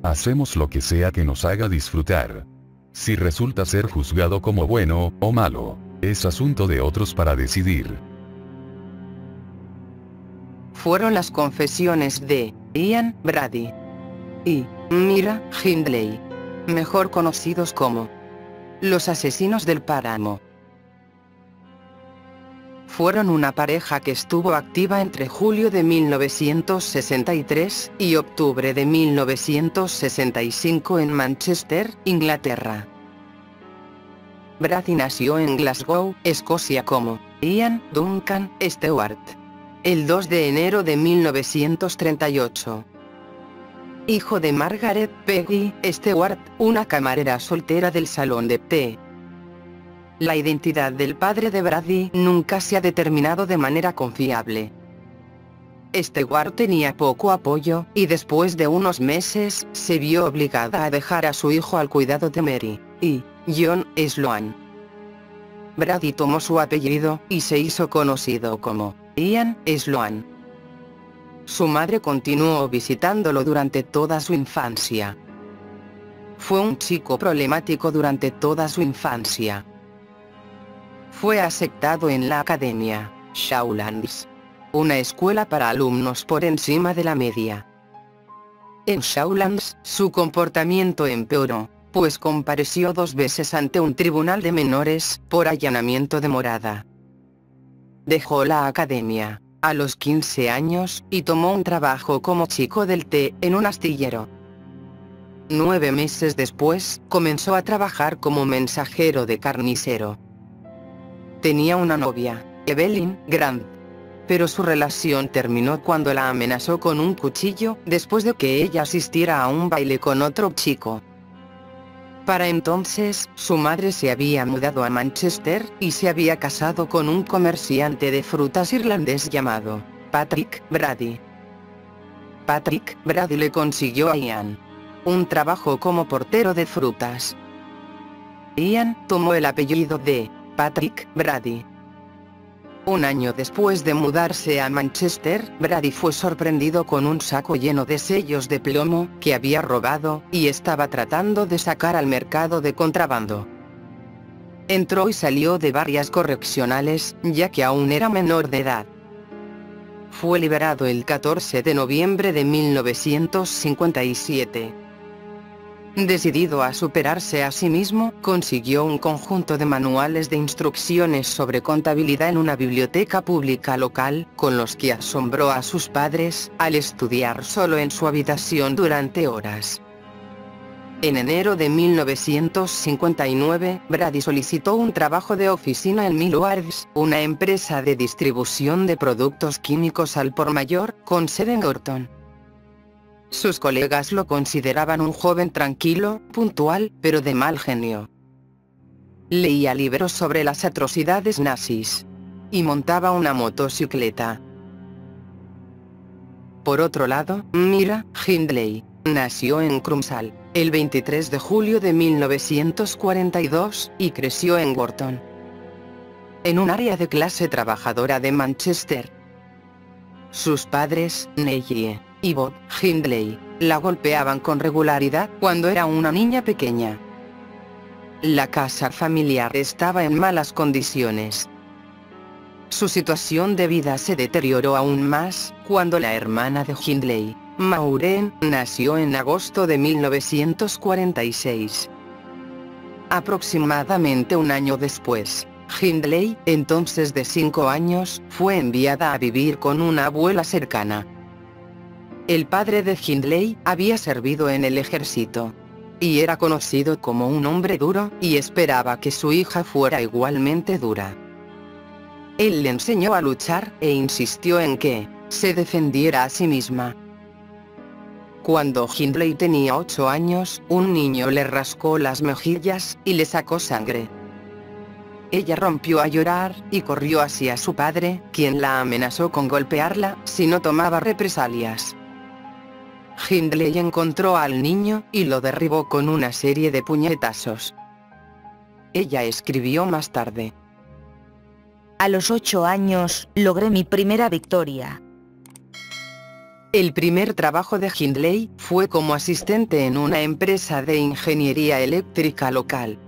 Hacemos lo que sea que nos haga disfrutar. Si resulta ser juzgado como bueno o malo, es asunto de otros para decidir. Fueron las confesiones de Ian Brady y Myra Hindley, mejor conocidos como los asesinos del páramo. Fueron una pareja que estuvo activa entre julio de 1963 y octubre de 1965 en Manchester, Inglaterra. Brady nació en Glasgow, Escocia como Ian Duncan Stewart, el 2 de enero de 1938. Hijo de Margaret Peggy Stewart, una camarera soltera del salón de té. La identidad del padre de Brady nunca se ha determinado de manera confiable. Stewart tenía poco apoyo, y después de unos meses, se vio obligada a dejar a su hijo al cuidado de Mary y John Sloan. Brady tomó su apellido, y se hizo conocido como Ian Sloan. Su madre continuó visitándolo durante toda su infancia. Fue un chico problemático durante toda su infancia. Fue aceptado en la Academia Shawlands, una escuela para alumnos por encima de la media. En Shawlands, su comportamiento empeoró, pues compareció 2 veces ante un tribunal de menores por allanamiento de morada. Dejó la academia a los 15 años y tomó un trabajo como chico del té en un astillero. 9 meses después, comenzó a trabajar como mensajero de carnicero. Tenía una novia, Evelyn Grant, pero su relación terminó cuando la amenazó con un cuchillo después de que ella asistiera a un baile con otro chico. Para entonces, su madre se había mudado a Manchester y se había casado con un comerciante de frutas irlandés llamado Patrick Brady. Patrick Brady le consiguió a Ian un trabajo como portero de frutas. Ian tomó el apellido de Patrick Brady. Un año después de mudarse a Manchester, Brady fue sorprendido con un saco lleno de sellos de plomo que había robado y estaba tratando de sacar al mercado de contrabando. Entró y salió de varias correccionales, ya que aún era menor de edad. Fue liberado el 14 de noviembre de 1957. Decidido a superarse a sí mismo, consiguió un conjunto de manuales de instrucciones sobre contabilidad en una biblioteca pública local, con los que asombró a sus padres, al estudiar solo en su habitación durante horas. En enero de 1959, Brady solicitó un trabajo de oficina en Milwards, una empresa de distribución de productos químicos al por mayor, con sede en Gorton. Sus colegas lo consideraban un joven tranquilo, puntual, pero de mal genio. Leía libros sobre las atrocidades nazis y montaba una motocicleta. Por otro lado, Myra Hindley nació en Crumpsall el 23 de julio de 1942 y creció en Gorton, en un área de clase trabajadora de Manchester. Sus padres, Nellie y Bob Hindley, la golpeaban con regularidad cuando era una niña pequeña. La casa familiar estaba en malas condiciones. Su situación de vida se deterioró aún más cuando la hermana de Hindley, Maureen, nació en agosto de 1946. Aproximadamente un año después, Hindley, entonces de 5 años, fue enviada a vivir con una abuela cercana. El padre de Hindley había servido en el ejército y era conocido como un hombre duro, y esperaba que su hija fuera igualmente dura. Él le enseñó a luchar e insistió en que se defendiera a sí misma. Cuando Hindley tenía 8 años, un niño le rascó las mejillas y le sacó sangre. Ella rompió a llorar y corrió hacia su padre, quien la amenazó con golpearla si no tomaba represalias. Hindley encontró al niño y lo derribó con una serie de puñetazos. Ella escribió más tarde: a los 8 años, logré mi primera victoria. El primer trabajo de Hindley fue como asistente en una empresa de ingeniería eléctrica local.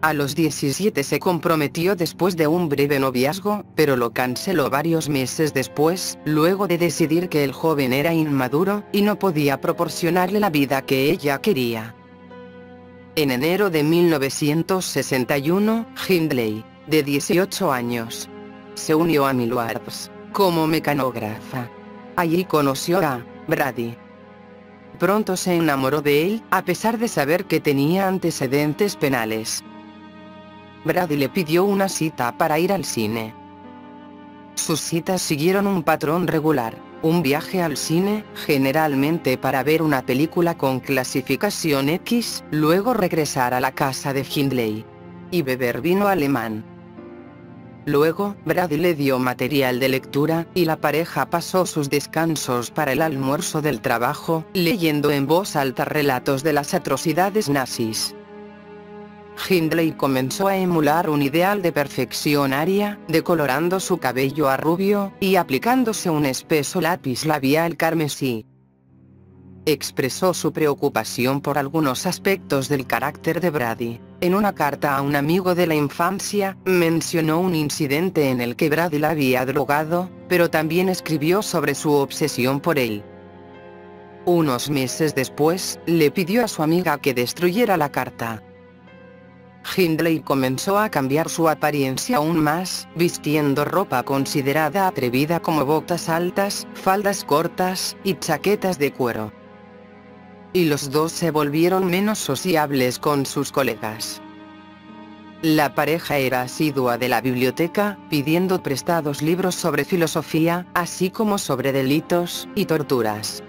A los 17 se comprometió después de un breve noviazgo, pero lo canceló varios meses después, luego de decidir que el joven era inmaduro y no podía proporcionarle la vida que ella quería. En enero de 1961, Hindley, de 18 años, se unió a Milwards como mecanógrafa. Allí conoció a Brady. Pronto se enamoró de él, a pesar de saber que tenía antecedentes penales. Brady le pidió una cita para ir al cine. Sus citas siguieron un patrón regular: un viaje al cine, generalmente para ver una película con clasificación X, luego regresar a la casa de Hindley y beber vino alemán. Luego, Brady le dio material de lectura, y la pareja pasó sus descansos para el almuerzo del trabajo, leyendo en voz alta relatos de las atrocidades nazis. Hindley comenzó a emular un ideal de perfección aria, decolorando su cabello a rubio, y aplicándose un espeso lápiz labial carmesí. Expresó su preocupación por algunos aspectos del carácter de Brady. En una carta a un amigo de la infancia, mencionó un incidente en el que Brady la había drogado, pero también escribió sobre su obsesión por él. Unos meses después, le pidió a su amiga que destruyera la carta. Hindley comenzó a cambiar su apariencia aún más, vistiendo ropa considerada atrevida como botas altas, faldas cortas, y chaquetas de cuero. Y los dos se volvieron menos sociables con sus colegas. La pareja era asidua de la biblioteca, pidiendo prestados libros sobre filosofía, así como sobre delitos y torturas.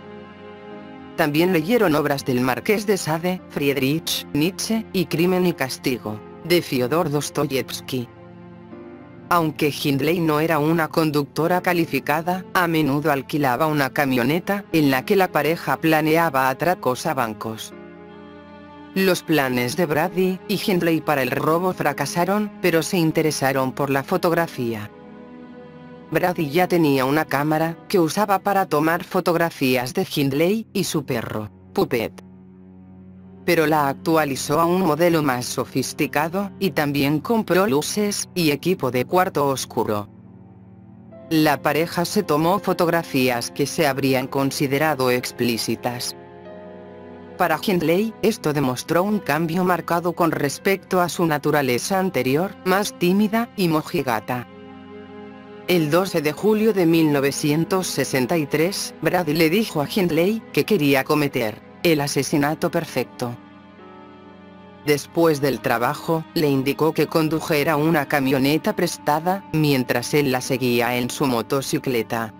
También leyeron obras del Marqués de Sade, Friedrich Nietzsche, y Crimen y Castigo, de Fyodor Dostoyevsky. Aunque Hindley no era una conductora calificada, a menudo alquilaba una camioneta, en la que la pareja planeaba atracos a bancos. Los planes de Brady y Hindley para el robo fracasaron, pero se interesaron por la fotografía. Brady ya tenía una cámara, que usaba para tomar fotografías de Hindley y su perro, Puppet. Pero la actualizó a un modelo más sofisticado, y también compró luces y equipo de cuarto oscuro. La pareja se tomó fotografías que se habrían considerado explícitas. Para Hindley, esto demostró un cambio marcado con respecto a su naturaleza anterior, más tímida y mojigata. El 12 de julio de 1963, Brady le dijo a Hindley que quería cometer el asesinato perfecto. Después del trabajo, le indicó que condujera una camioneta prestada, mientras él la seguía en su motocicleta.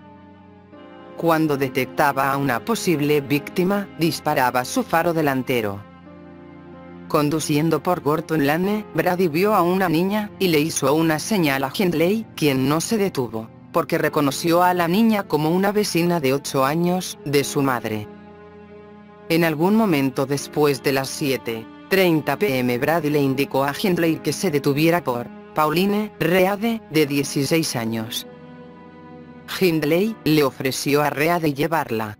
Cuando detectaba a una posible víctima, disparaba su faro delantero. Conduciendo por Gorton Lane, Brady vio a una niña, y le hizo una señal a Hindley, quien no se detuvo, porque reconoció a la niña como una vecina de 8 años, de su madre. En algún momento después de las 7:30 p.m. Brady le indicó a Hindley que se detuviera por Pauline Reade, de 16 años. Hindley le ofreció a Reade llevarla.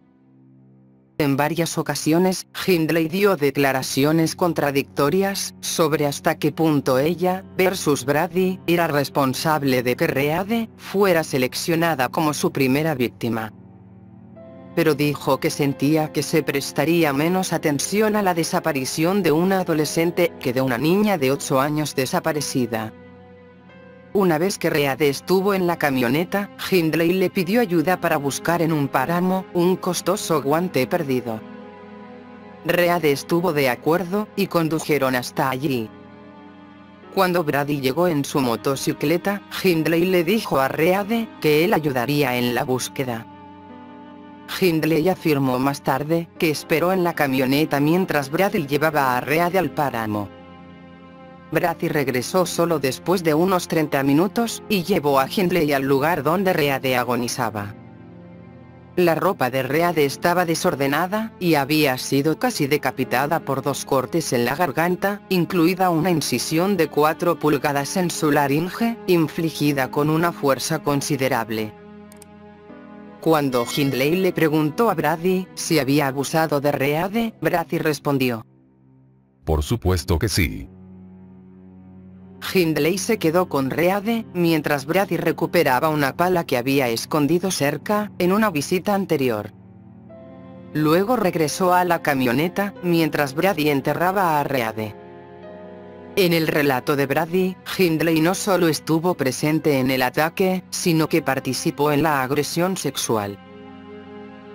En varias ocasiones, Hindley dio declaraciones contradictorias sobre hasta qué punto ella, versus Brady, era responsable de que Reade fuera seleccionada como su primera víctima. Pero dijo que sentía que se prestaría menos atención a la desaparición de una adolescente que de una niña de 8 años desaparecida. Una vez que Reade estuvo en la camioneta, Hindley le pidió ayuda para buscar en un páramo un costoso guante perdido. Reade estuvo de acuerdo, y condujeron hasta allí. Cuando Brady llegó en su motocicleta, Hindley le dijo a Reade que él ayudaría en la búsqueda. Hindley afirmó más tarde que esperó en la camioneta mientras Brady llevaba a Reade al páramo. Brady regresó solo después de unos 30 minutos, y llevó a Hindley al lugar donde Reade agonizaba. La ropa de Reade estaba desordenada, y había sido casi decapitada por 2 cortes en la garganta, incluida una incisión de 4 pulgadas en su laringe, infligida con una fuerza considerable. Cuando Hindley le preguntó a Brady si había abusado de Reade, Brady respondió: Por supuesto que sí. Hindley se quedó con Reade, mientras Brady recuperaba una pala que había escondido cerca, en una visita anterior. Luego regresó a la camioneta, mientras Brady enterraba a Reade. En el relato de Brady, Hindley no solo estuvo presente en el ataque, sino que participó en la agresión sexual.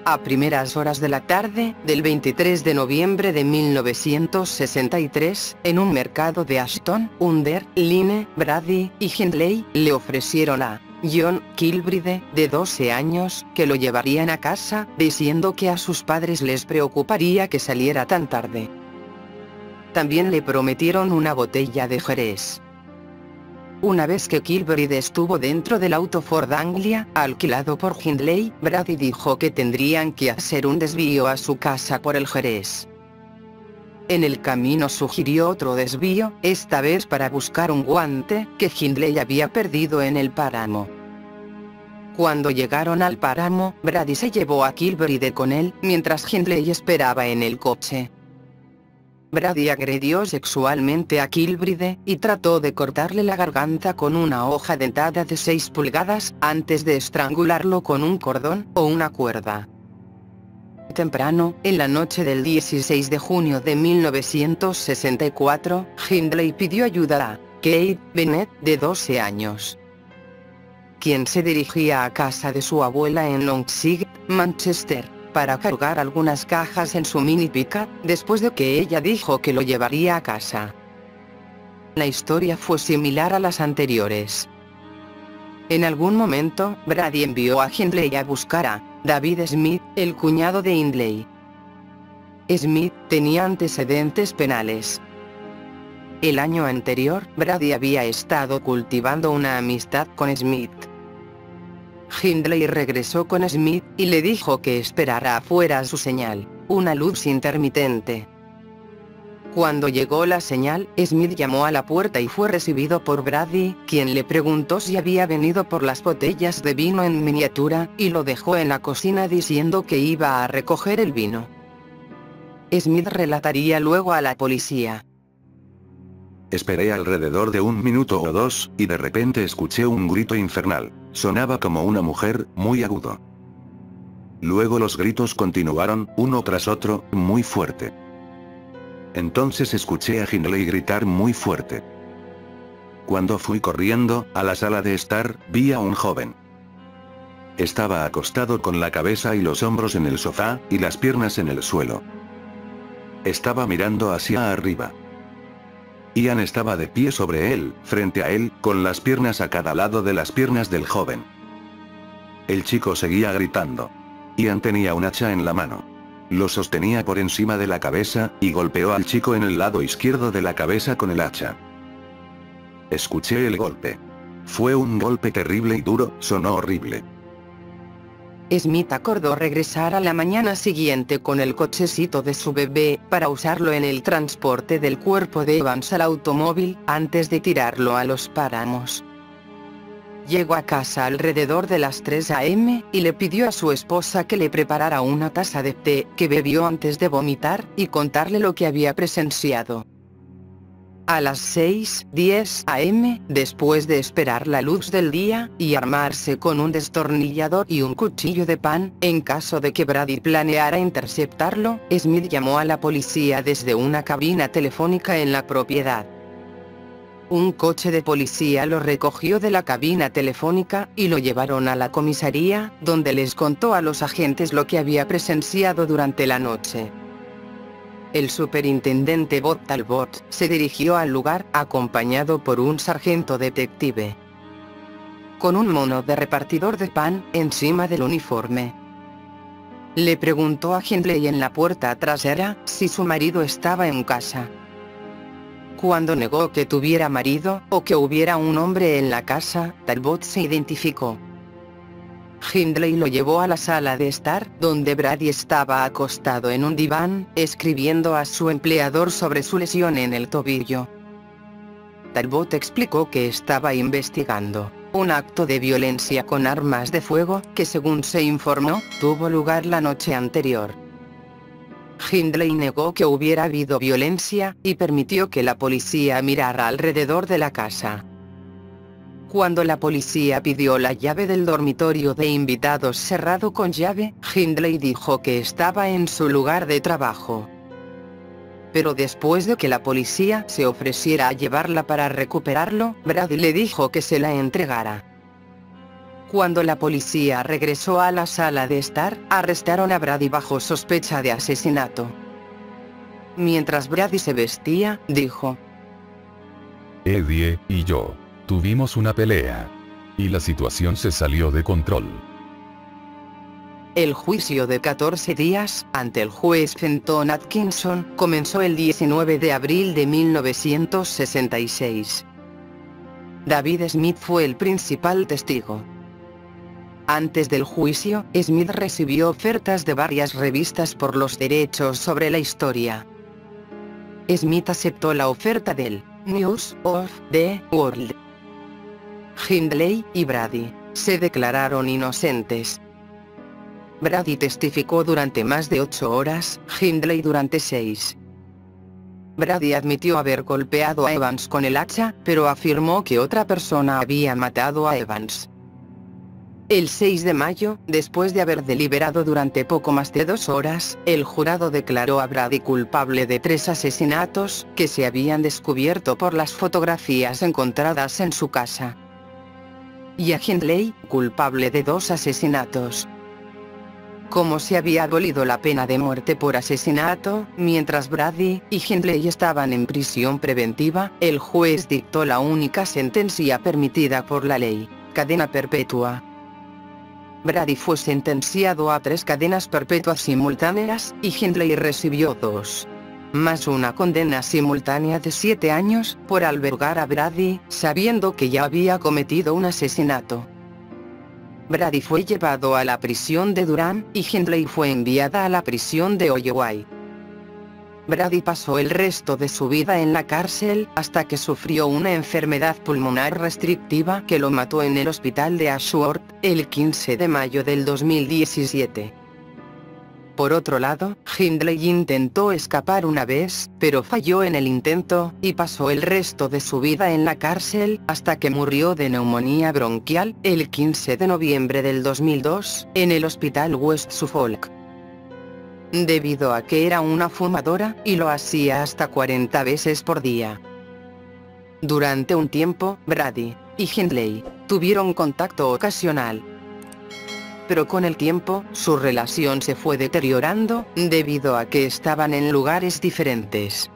A primeras horas de la tarde, del 23 de noviembre de 1963, en un mercado de Ashton-under-Lyne, Brady y Hindley le ofrecieron a John Kilbride, de 12 años, que lo llevarían a casa, diciendo que a sus padres les preocuparía que saliera tan tarde. También le prometieron una botella de Jerez. Una vez que Kilbride estuvo dentro del auto Ford Anglia, alquilado por Hindley, Brady dijo que tendrían que hacer un desvío a su casa por el Jerez. En el camino sugirió otro desvío, esta vez para buscar un guante, que Hindley había perdido en el páramo. Cuando llegaron al páramo, Brady se llevó a Kilbride con él, mientras Hindley esperaba en el coche. Brady agredió sexualmente a Kilbride, y trató de cortarle la garganta con una hoja dentada de 6 pulgadas, antes de estrangularlo con un cordón o una cuerda. Temprano, en la noche del 16 de junio de 1964, Hindley pidió ayuda a Kate Bennett, de 12 años, quien se dirigía a casa de su abuela en Longside, Manchester, para cargar algunas cajas en su mini pickup, después de que ella dijo que lo llevaría a casa. La historia fue similar a las anteriores. En algún momento, Brady envió a Hindley a buscar a David Smith, el cuñado de Hindley. Smith tenía antecedentes penales. El año anterior, Brady había estado cultivando una amistad con Smith. Hindley regresó con Smith, y le dijo que esperara afuera su señal, una luz intermitente. Cuando llegó la señal, Smith llamó a la puerta y fue recibido por Brady, quien le preguntó si había venido por las botellas de vino en miniatura, y lo dejó en la cocina diciendo que iba a recoger el vino. Smith relataría luego a la policía: Esperé alrededor de 1 minuto o 2, y de repente escuché un grito infernal. Sonaba como una mujer, muy agudo. Luego los gritos continuaron, uno tras otro, muy fuerte. Entonces escuché a Hindley gritar muy fuerte. Cuando fui corriendo a la sala de estar, vi a un joven. Estaba acostado con la cabeza y los hombros en el sofá, y las piernas en el suelo. Estaba mirando hacia arriba. Ian estaba de pie sobre él, frente a él, con las piernas a cada lado de las piernas del joven. El chico seguía gritando. Ian tenía un hacha en la mano. Lo sostenía por encima de la cabeza, y golpeó al chico en el lado izquierdo de la cabeza con el hacha. Escuché el golpe. Fue un golpe terrible y duro, sonó horrible. Smith acordó regresar a la mañana siguiente con el cochecito de su bebé, para usarlo en el transporte del cuerpo de Evans al automóvil, antes de tirarlo a los páramos. Llegó a casa alrededor de las 3 a.m., y le pidió a su esposa que le preparara una taza de té, que bebió antes de vomitar, y contarle lo que había presenciado. A las 6:10 a.m., después de esperar la luz del día, y armarse con un destornillador y un cuchillo de pan, en caso de que Brady planeara interceptarlo, Smith llamó a la policía desde una cabina telefónica en la propiedad. Un coche de policía lo recogió de la cabina telefónica, y lo llevaron a la comisaría, donde les contó a los agentes lo que había presenciado durante la noche. El superintendente Bob Talbot se dirigió al lugar, acompañado por un sargento detective, con un mono de repartidor de pan encima del uniforme. Le preguntó a Hindley en la puerta trasera si su marido estaba en casa. Cuando negó que tuviera marido, o que hubiera un hombre en la casa, Talbot se identificó. Hindley lo llevó a la sala de estar, donde Brady estaba acostado en un diván, escribiendo a su empleador sobre su lesión en el tobillo. Talbot explicó que estaba investigando un acto de violencia con armas de fuego, que según se informó, tuvo lugar la noche anterior. Hindley negó que hubiera habido violencia, y permitió que la policía mirara alrededor de la casa. Cuando la policía pidió la llave del dormitorio de invitados cerrado con llave, Hindley dijo que estaba en su lugar de trabajo. Pero después de que la policía se ofreciera a llevarla para recuperarlo, Brady le dijo que se la entregara. Cuando la policía regresó a la sala de estar, arrestaron a Brady bajo sospecha de asesinato. Mientras Brady se vestía, dijo: Eddie y yo tuvimos una pelea. Y la situación se salió de control. El juicio de 14 días, ante el juez Fenton Atkinson, comenzó el 19 de abril de 1966. David Smith fue el principal testigo. Antes del juicio, Smith recibió ofertas de varias revistas por los derechos sobre la historia. Smith aceptó la oferta del News of the World. Hindley y Brady se declararon inocentes. Brady testificó durante más de 8 horas, Hindley durante 6. Brady admitió haber golpeado a Evans con el hacha, pero afirmó que otra persona había matado a Evans. El 6 de mayo, después de haber deliberado durante poco más de 2 horas, el jurado declaró a Brady culpable de 3 asesinatos, que se habían descubierto por las fotografías encontradas en su casa. Y a Hindley, culpable de 2 asesinatos. Como se había abolido la pena de muerte por asesinato, mientras Brady y Hindley estaban en prisión preventiva, el juez dictó la única sentencia permitida por la ley: cadena perpetua. Brady fue sentenciado a 3 cadenas perpetuas simultáneas, y Hindley recibió 2. Más una condena simultánea de 7 años, por albergar a Brady, sabiendo que ya había cometido un asesinato. Brady fue llevado a la prisión de Durham, y Hindley fue enviada a la prisión de Holloway. Brady pasó el resto de su vida en la cárcel, hasta que sufrió una enfermedad pulmonar restrictiva que lo mató en el hospital de Ashworth, el 15 de mayo del 2017. Por otro lado, Hindley intentó escapar una vez, pero falló en el intento, y pasó el resto de su vida en la cárcel, hasta que murió de neumonía bronquial, el 15 de noviembre del 2002, en el hospital West Suffolk. Debido a que era una fumadora, y lo hacía hasta 40 veces por día. Durante un tiempo, Brady y Hindley tuvieron contacto ocasional. Pero con el tiempo, su relación se fue deteriorando, debido a que estaban en lugares diferentes.